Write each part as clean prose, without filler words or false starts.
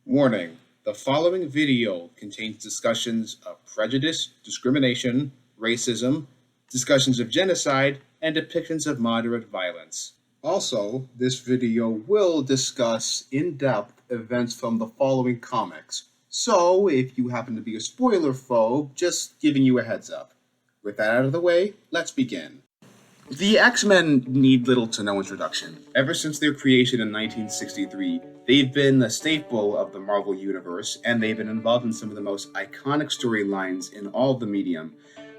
Warning: the following video contains discussions of prejudice, discrimination, racism, discussions of genocide, and depictions of moderate violence. Also, this video will discuss in-depth events from the following comics. So, if you happen to be a spoiler phobe, just giving you a heads up. With that out of the way, let's begin. The X-Men need little to no introduction. Ever since their creation in 1963, they've been a staple of the Marvel Universe, and they've been involved in some of the most iconic storylines in all of the medium.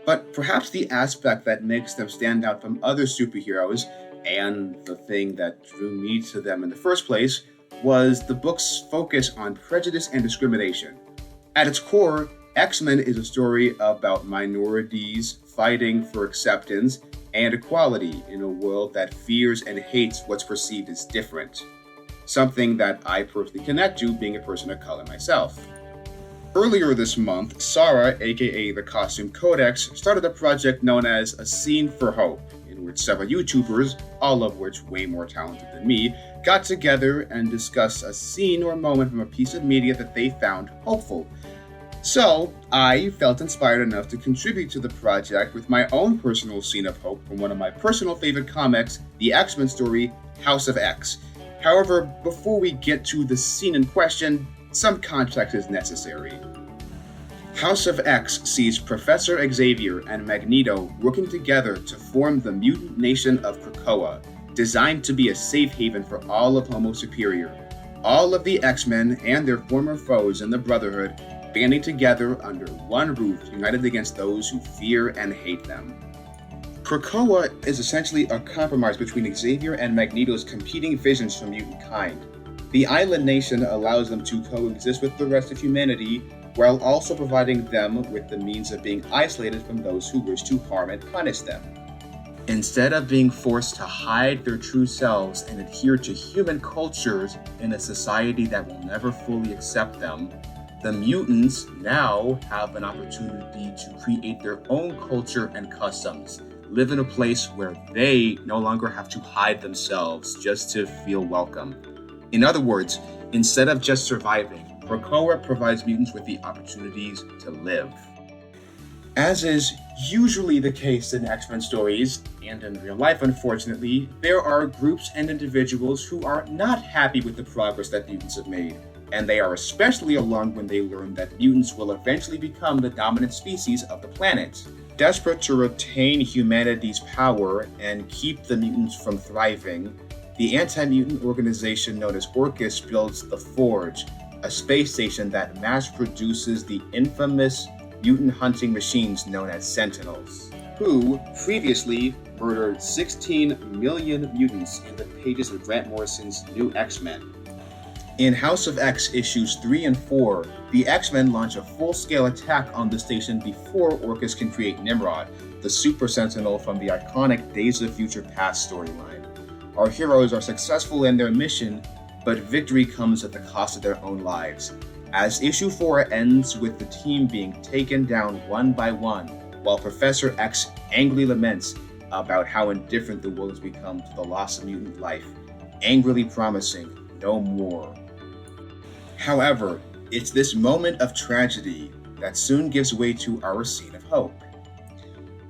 But perhaps the aspect that makes them stand out from other superheroes, and the thing that drew me to them in the first place, was the book's focus on prejudice and discrimination. At its core, X-Men is a story about minorities fighting for acceptance and equality in a world that fears and hates what's perceived as different. Something that I personally connect to, being a person of color myself. Earlier this month, Sarah, aka the Costume Codex, started a project known as A Scene for Hope, in which several YouTubers, all of which way more talented than me, got together and discussed a scene or moment from a piece of media that they found hopeful. So, I felt inspired enough to contribute to the project with my own personal scene of hope from one of my personal favorite comics, the X-Men story, House of X. However, before we get to the scene in question, some context is necessary. House of X sees Professor Xavier and Magneto working together to form the mutant nation of Krakoa, designed to be a safe haven for all of Homo Superior. All of the X-Men and their former foes in the Brotherhood banding together under one roof, united against those who fear and hate them. Krakoa is essentially a compromise between Xavier and Magneto's competing visions for mutant kind. The island nation allows them to coexist with the rest of humanity, while also providing them with the means of being isolated from those who wish to harm and punish them. Instead of being forced to hide their true selves and adhere to human cultures in a society that will never fully accept them, the mutants now have an opportunity to create their own culture and customs, live in a place where they no longer have to hide themselves just to feel welcome. In other words, instead of just surviving, Krakoa provides mutants with the opportunities to live. As is usually the case in X-Men stories, and in real life unfortunately, there are groups and individuals who are not happy with the progress that mutants have made. And they are especially alarmed when they learn that mutants will eventually become the dominant species of the planet. Desperate to retain humanity's power and keep the mutants from thriving, the anti-mutant organization known as Orchis builds the Forge, a space station that mass-produces the infamous mutant hunting machines known as Sentinels, who previously murdered 16 million mutants in the pages of Grant Morrison's New X-Men. In House of X issues 3 and 4, the X-Men launch a full-scale attack on the station before Orchis can create Nimrod, the Super Sentinel from the iconic Days of Future Past storyline. Our heroes are successful in their mission, but victory comes at the cost of their own lives, as issue 4 ends with the team being taken down one by one, while Professor X angrily laments about how indifferent the world has become to the loss of mutant life, angrily promising no more. However, it's this moment of tragedy that soon gives way to our scene of hope.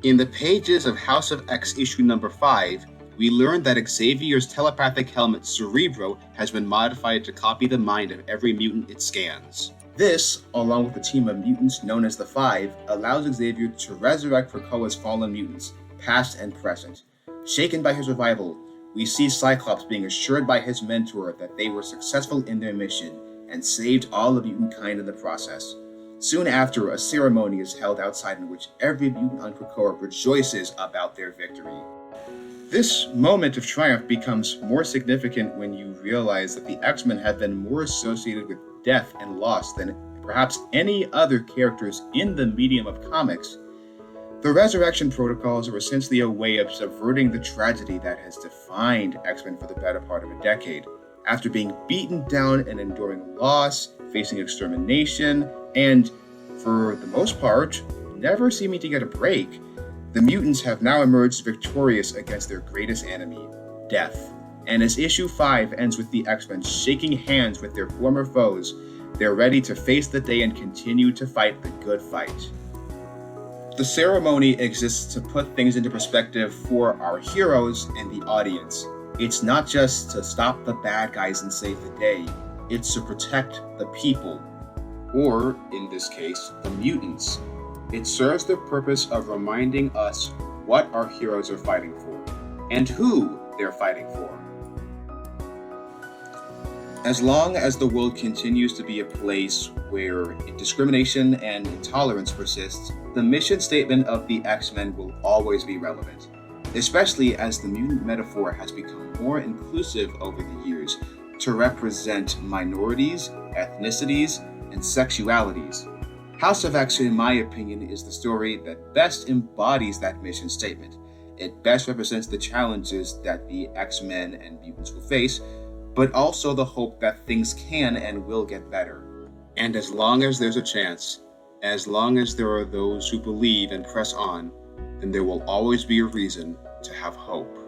In the pages of House of X issue number 5, we learn that Xavier's telepathic helmet Cerebro has been modified to copy the mind of every mutant it scans. This, along with a team of mutants known as the Five, allows Xavier to resurrect Krakoa's fallen mutants, past and present. Shaken by his revival, we see Cyclops being assured by his mentor that they were successful in their mission and saved all of mutant kind in the process. Soon after, a ceremony is held outside in which every mutant on Krakoa rejoices about their victory. This moment of triumph becomes more significant when you realize that the X-Men have been more associated with death and loss than perhaps any other characters in the medium of comics. The resurrection protocols are essentially a way of subverting the tragedy that has defined X-Men for the better part of a decade. After being beaten down and enduring loss, facing extermination, and, for the most part, never seeming to get a break, the mutants have now emerged victorious against their greatest enemy, death. And as issue 5 ends with the X-Men shaking hands with their former foes, They're ready to face the day and continue to fight the good fight. The ceremony exists to put things into perspective for our heroes and the audience. It's not just to stop the bad guys and save the day, it's to protect the people, or in this case, the mutants. It serves the purpose of reminding us what our heroes are fighting for, and who they're fighting for. As long as the world continues to be a place where discrimination and intolerance persists, the mission statement of the X-Men will always be relevant, especially as the mutant metaphor has become more inclusive over the years to represent minorities, ethnicities, and sexualities. House of X, in my opinion, is the story that best embodies that mission statement. It best represents the challenges that the X-Men and mutants will face, but also the hope that things can and will get better. And as long as there's a chance, as long as there are those who believe and press on, then there will always be a reason to have hope.